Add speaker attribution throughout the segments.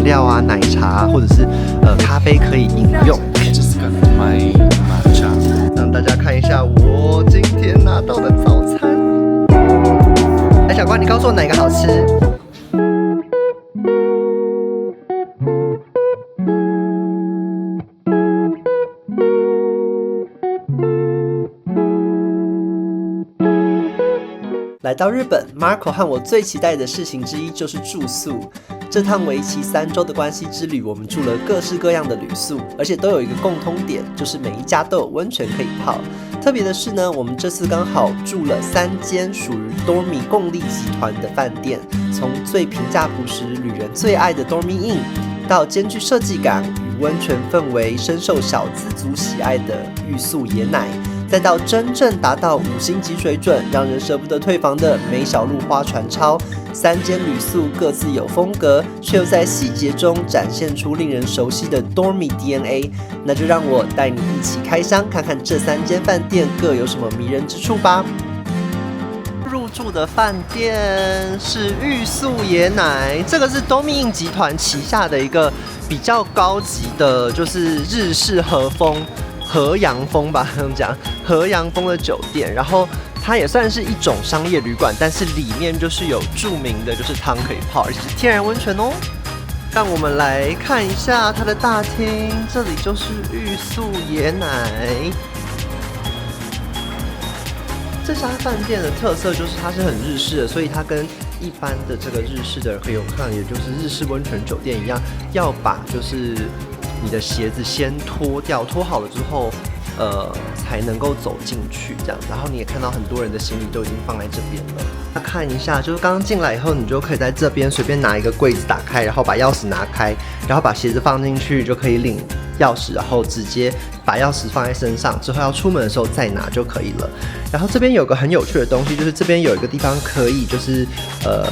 Speaker 1: 料啊、奶茶或者是咖啡可以饮用。让大家看一下我今天拿到的早餐。哎，小关，你告诉我哪个好吃？来到日本 ，Marco 和我最期待的事情之一就是住宿。这趟为期3周的关系之旅，我们住了各式各样的旅宿，而且都有一个共通点，就是每一家都有温泉可以泡。特别的是呢，我们这次刚好住了3间属于 Dormy 共立集团的饭店，从最平价朴实、旅人最爱的 Dormy Inn， 到兼具设计感与温泉氛围、深受小资族喜爱的寓宿野奶。再到真正达到5星级水准，让人舍不得退房的梅小路花船超，3间旅宿各自有风格，却又在细节中展现出令人熟悉的 Dormy DNA。那就让我带你一起开箱，看看这3间饭店各有什么迷人之处吧。入住的饭店是寓宿野奶，这个是 Dormy Inn 集团旗下的一个比较高级的，就是日式和洋风吧，这样讲，和洋风的酒店，然后它也算是一种商业旅馆，但是里面就是有著名的就是汤可以泡，而且是天然温泉哦。让我们来看一下它的大厅，这里就是寓宿野奶。这家饭店的特色就是它是很日式的，所以它跟一般的这个日式的和永康，也就是日式温泉酒店一样，要把就是你的鞋子先脱掉，脱好了之后，才能够走进去这样。然后你也看到很多人的行李都已经放在这边了。那看一下，就是刚刚进来以后，你就可以在这边随便拿一个柜子打开，然后把钥匙拿开，然后把鞋子放进去，就可以领钥匙，然后直接把钥匙放在身上，之后要出门的时候再拿就可以了。然后这边有个很有趣的东西，就是这边有一个地方可以就是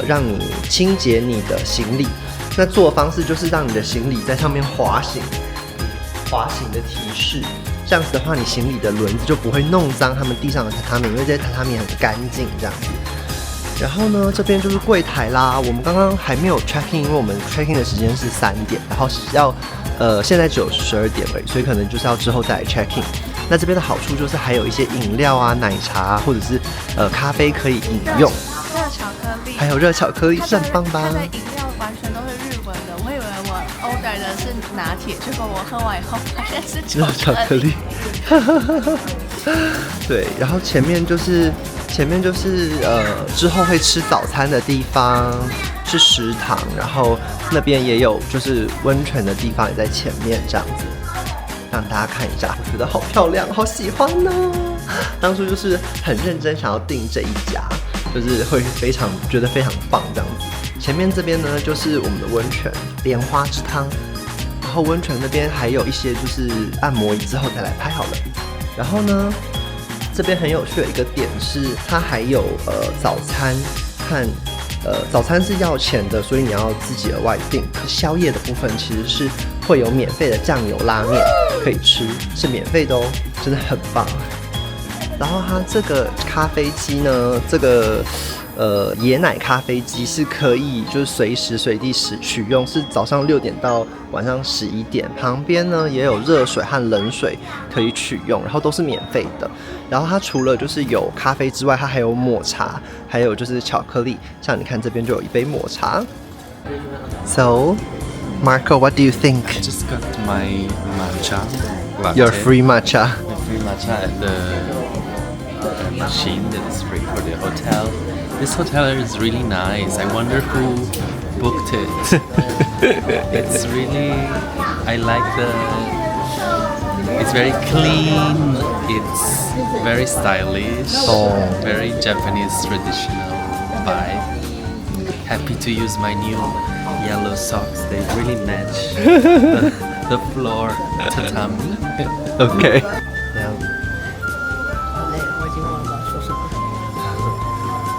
Speaker 1: 让你清洁你的行李。那做的方式就是让你的行李在上面滑行的提示，这样子的话，你行李的轮子就不会弄脏他们地上的榻榻米，因为这些榻榻米很干净这样子。然后呢，这边就是柜台啦。我们刚刚还没有 check in， 因为我们 check in 的时间是3点，然后要现在只有12点而已，所以可能就是要之后再来 check in。那这边的好处就是还有一些饮料啊、奶茶或者是咖啡可以饮用，
Speaker 2: 热巧克力，
Speaker 1: 还有热巧克力，是很棒吧？
Speaker 2: 它的饮料完全都是日文的，我以为我 order 的是拿铁，结果我喝完以后发现是
Speaker 1: 热巧克力。对，然后前面就是之后会吃早餐的地方是食堂，然后那边也有就是温泉的地方也在前面这样子，让大家看一下，我觉得好漂亮，好喜欢哦。当初就是很认真想要订这一家，就是会觉得非常棒这样子。前面这边呢就是我们的温泉莲花之汤，然后温泉那边还有一些就是按摩椅，之后再来拍好了。然后呢，这边很有趣的一个点是，它还有早餐和早餐是要钱的，所以你要自己额外订。宵夜的部分其实是会有免费的酱油拉面可以吃，是免费的哦，真的很棒。然后它这个咖啡机呢，这个椰奶咖啡机是可以就是随时随地取用，是早上6点到晚上11点。旁边呢也有热水和冷水可以取用，然后都是免费的。然后它除了就是有咖啡之外，它还有抹茶，还有就是巧克力。像你看这边就有一杯抹茶。So, Marco, what do you think?
Speaker 3: I just got my matcha latte.
Speaker 1: Your free matcha.
Speaker 3: My free matcha at the machine that is free for the hotel. This hotel is really nice. I wonder who booked it. It's really, I like it's very clean. It's very stylish. Very Japanese traditional vibe. Happy to use my new yellow socks. They really match the floor tatami.
Speaker 1: OK.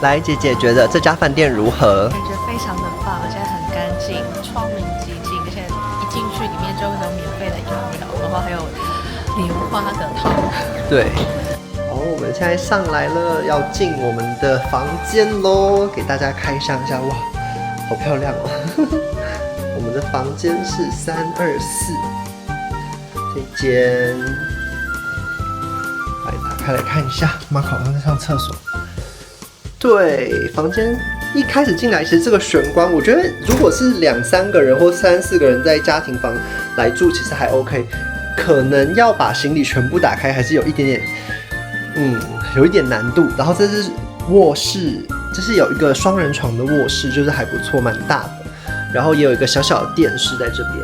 Speaker 1: 来，姐姐觉得这家饭店如何？
Speaker 2: 感觉非常的棒，而且很干净，窗明几净，而且一进去里面就会有免费的饮料，然后还有莲花的汤。对。
Speaker 1: 好，我们现在上来了，要进我们的房间喽，给大家开箱一下，哇，好漂亮哦！我们的房间是324，这间，来打开来看一下。Marco好像在上厕所。对，房间一开始进来，其实这个玄关，我觉得如果是2、3个人或3、4个人在家庭房来住，其实还 OK。可能要把行李全部打开，还是有一点点，有一点难度。然后这是卧室，这是有一个双人床的卧室，就是还不错，蛮大的。然后也有一个小小的电视在这边，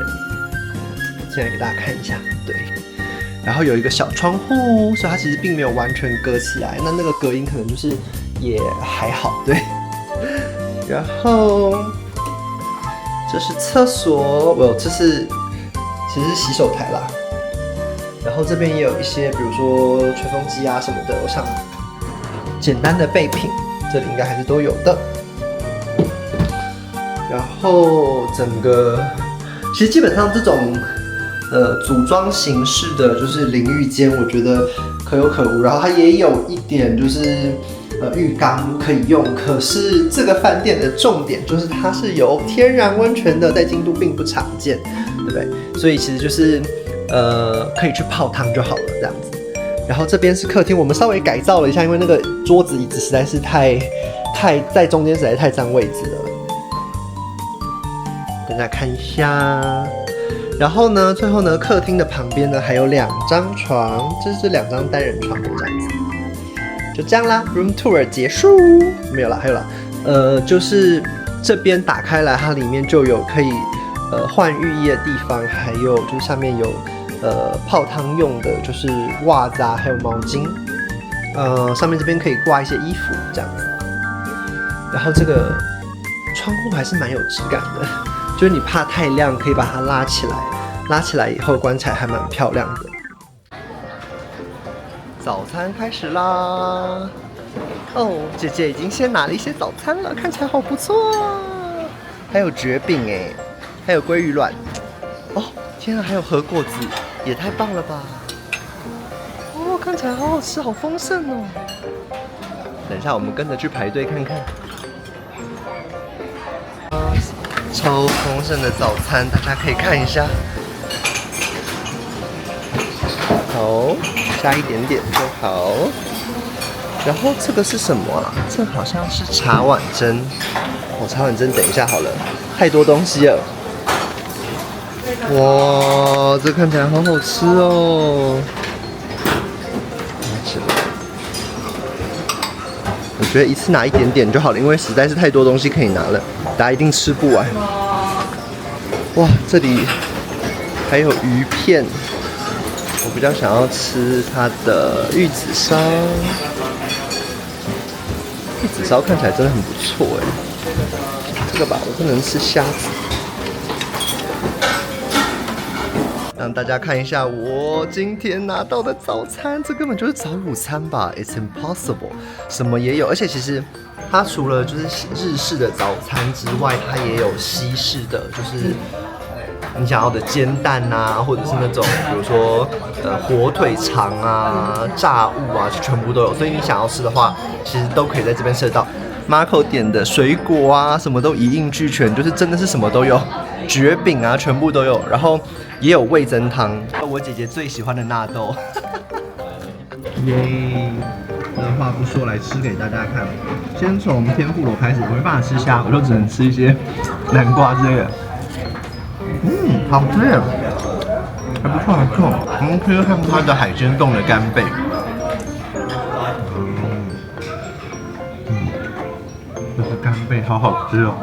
Speaker 1: 现在给大家看一下，对。然后有一个小窗户，所以它其实并没有完全隔起来。那个隔音可能就是也还好，对。然后这是厕所，这是其实是洗手台啦。然后这边也有一些，比如说吹风机啊什么的，我想简单的备品，这里应该还是都有的。然后整个其实基本上这种组装形式的就是淋浴间，我觉得可有可无。然后它也有一点就是浴缸可以用，可是这个饭店的重点就是它是有天然温泉的，在京都并不常见，对不对？所以其实就是可以去泡汤就好了这样子。然后这边是客厅，我们稍微改造了一下，因为那个桌子椅子实在是太在中间实在太占位置了。大家看一下。然后呢，最后呢，客厅的旁边呢还有2张床，这是2张单人床这样子。就这样啦 ，room tour 结束。没有啦，还有啦，就是这边打开来，它里面就有可以换浴衣的地方，还有就是下面有泡汤用的，就是袜子啊，还有毛巾。上面这边可以挂一些衣服这样子。然后这个窗户还是蛮有质感的，就是你怕太亮，可以把它拉起来，拉起来以后观起来还蛮漂亮的。早餐开始啦！哦，姐姐已经先拿了一些早餐了，看起来好不错啊！还有蕨饼哎，还有鲑鱼卵。哦，天啊，还有和果子，也太棒了吧！哦，看起来好好吃，好丰盛哦。等一下，我们跟着去排队看看。超丰盛的早餐，大家可以看一下。好，加一点点就好。然后这个是什么啊？这好像是茶碗蒸。茶碗蒸等一下好了，太多东西了。哇，这看起来好好吃哦！我觉得一次拿一点点就好了，因为实在是太多东西可以拿了，大家一定吃不完。哇，这里还有鱼片，我比较想要吃它的玉子烧。玉子烧看起来真的很不错哎，这个吧，我不能吃虾子。让大家看一下我今天拿到的早餐，这根本就是早午餐吧 ？It's impossible， 什么也有，而且其实它除了就是日式的早餐之外，它也有西式的，就是你想要的煎蛋啊，或者是那种比如说火腿肠啊、炸物啊，就全部都有。所以你想要吃的话，其实都可以在这边吃得到。Marco 点的水果啊，什么都一应俱全，就是真的是什么都有，蕨饼啊，全部都有。然后也有味噌汤，我姐姐最喜欢的纳豆。耶！二话不说来吃给大家看。先从天妇罗开始，我没办法吃虾，我就只能吃一些南瓜之类的。好吃耶，还不错还不错。我们可以看它的海鲜冻的干贝。这个干贝好好吃哦，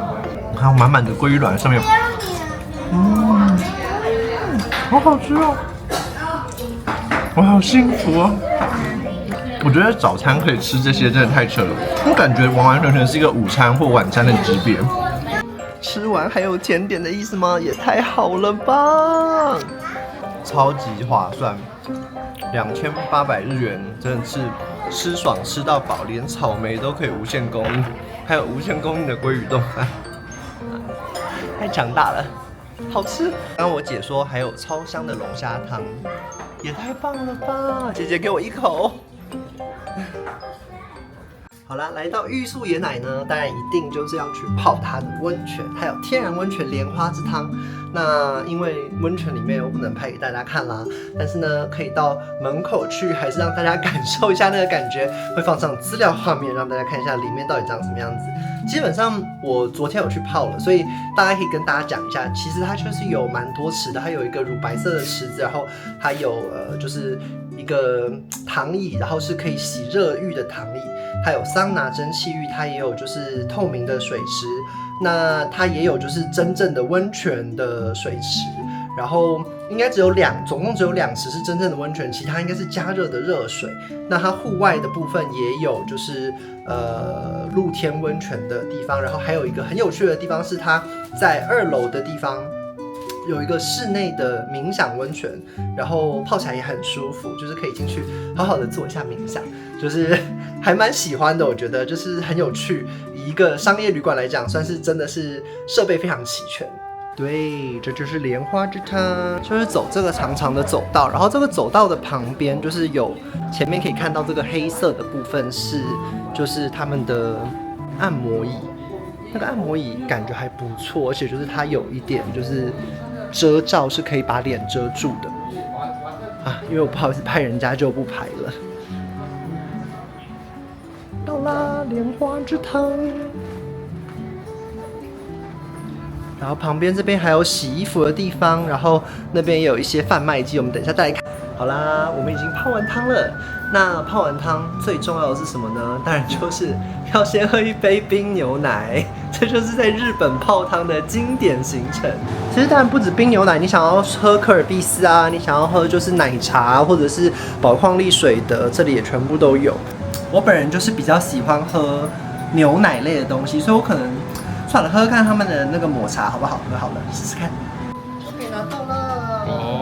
Speaker 1: 还有满满的鲑鱼卵上面，好好吃哦，我好幸福哦。我觉得早餐可以吃这些真的太扯了，我感觉完完全全是一个午餐或晚餐的级别。吃完还有甜点的意思吗？也太好了吧！超级划算，2800日元，真的是吃爽吃到饱，连草莓都可以无限供应，还有无限供应的鲑鱼冻饭，太强大了，好吃。刚刚我姐说还有超香的龙虾汤，也太棒了吧！姐姐给我一口。好啦，来到玉树野奶呢，当然一定就是要去泡它的温泉，它有天然温泉莲花之汤。那因为温泉里面又不能拍给大家看啦，但是呢，可以到门口去，还是让大家感受一下那个感觉，会放上资料画面，让大家看一下里面到底长什么样子。基本上我昨天有去泡了，所以大概可以跟大家讲一下，其实它就是有蛮多池的，它有一个乳白色的池子，然后它有就是一个躺椅，然后是可以洗热浴的躺椅。它有桑拿蒸汽浴，它也有就是透明的水池，那它也有就是真正的温泉的水池，然后应该总共只有2池是真正的温泉，其他应该是加热的热水。那它户外的部分也有就是露天温泉的地方，然后还有一个很有趣的地方是它在2楼的地方。有一个室内的冥想温泉，然后泡起来也很舒服，就是可以进去好好的做一下冥想，就是还蛮喜欢的。我觉得就是很有趣，以一个商业旅馆来讲，算是真的是设备非常齐全。对，这就是莲花之汤，就是走这个长长的走道，然后这个走道的旁边就是有前面可以看到这个黑色的部分是就是他们的按摩椅。那个按摩椅感觉还不错，而且就是它有一点就是遮罩，是可以把脸遮住的啊。因为我不好意思拍人家，就不拍了。到啦，莲花之汤。然后旁边这边还有洗衣服的地方，然后那边也有一些贩卖机，我们等一下再来看。好啦，我们已经泡完汤了。那泡完汤最重要的是什么呢？当然就是要先喝一杯冰牛奶，这就是在日本泡汤的经典行程。其实当然不止冰牛奶，你想要喝可尔必斯啊，你想要喝就是奶茶或者是宝矿力水的，这里也全部都有。我本人就是比较喜欢喝牛奶类的东西，所以我可能算了，喝喝看他们的那个抹茶好不好？喝好了，试试看。OK， 拿到了。
Speaker 3: 哦。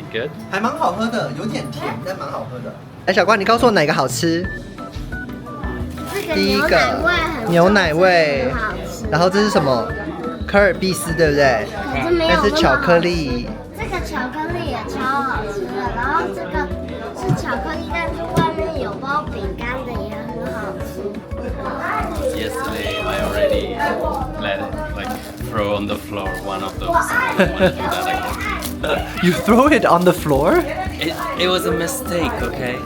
Speaker 3: Good.
Speaker 1: 还蛮好喝的，有点甜，但蛮好喝的。哎，小关，你告诉我哪个好吃？第一个牛奶味，然后这是什么？可尔必斯，对不对？
Speaker 4: 可是没有那么好吃。
Speaker 1: 那是巧克力。
Speaker 4: 这个巧克力也超好吃的，然后这个是巧克力，但是外面有包饼干的也很好吃。
Speaker 3: Yesterday I already let it like throw on the floor one of those. I don't want to do that again.
Speaker 1: You throw it on the floor?
Speaker 3: It was a mistake, okay?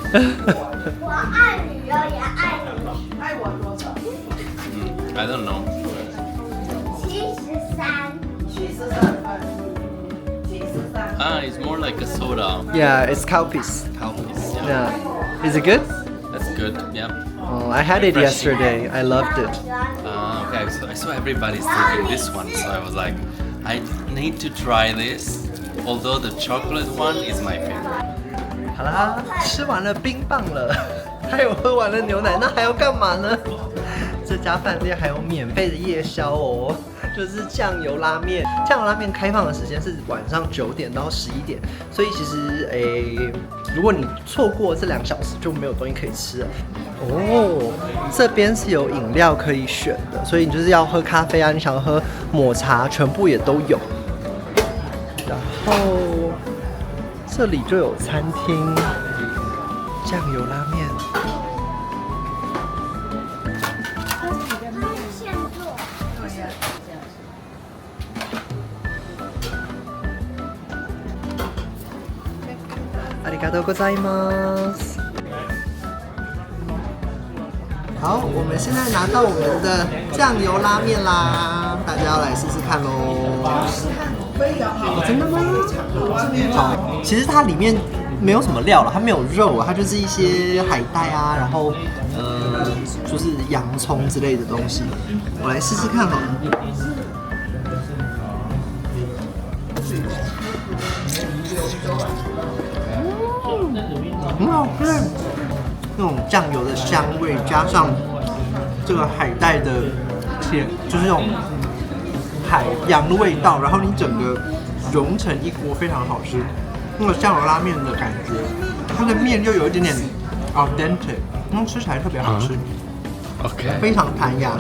Speaker 4: 我爱你，也爱你。
Speaker 2: 爱我多少
Speaker 3: ？I don't know.
Speaker 4: 73。Ah,
Speaker 3: it's more like a soda.
Speaker 1: Yeah, it's Calpis.
Speaker 3: Calpis, yeah.
Speaker 1: Yeah. Is it good?
Speaker 3: That's good, yeah.
Speaker 1: Oh, I had it yesterday. I loved it.
Speaker 3: Okay, so I saw everybody's taking this one, so I was like, I need to try this. Although the chocolate one is my favorite.
Speaker 1: 好啦，吃完了冰棒了，还有喝完了牛奶，那还要干嘛呢？这家饭店还有免费的夜宵哦，就是酱油拉面。酱油拉面开放的时间是晚上9点到11点，所以其实如果你错过这2小时，就没有东西可以吃了。哦，这边是有饮料可以选的，所以你就是要喝咖啡啊，你想要喝抹茶，全部也都有。然后这里就有餐厅，酱油拉面。
Speaker 4: 现做。
Speaker 1: ありがとうございます。好，我们现在拿到我们的酱油拉面啦，大家要来试试看喽。哦，真的吗？好，其实它里面没有什么料了，它没有肉啊，它就是一些海带啊，然后就是洋葱之类的东西。我来试试看好了。很好吃，那种酱油的香味加上这个海带的甜，就是那种海洋的味道，然后你整个融成一锅，非常好吃。那个酱油拉面的感觉，它的面又有一点点 al dente，吃起来特别好吃，
Speaker 3: Okay.
Speaker 1: 非常弹牙。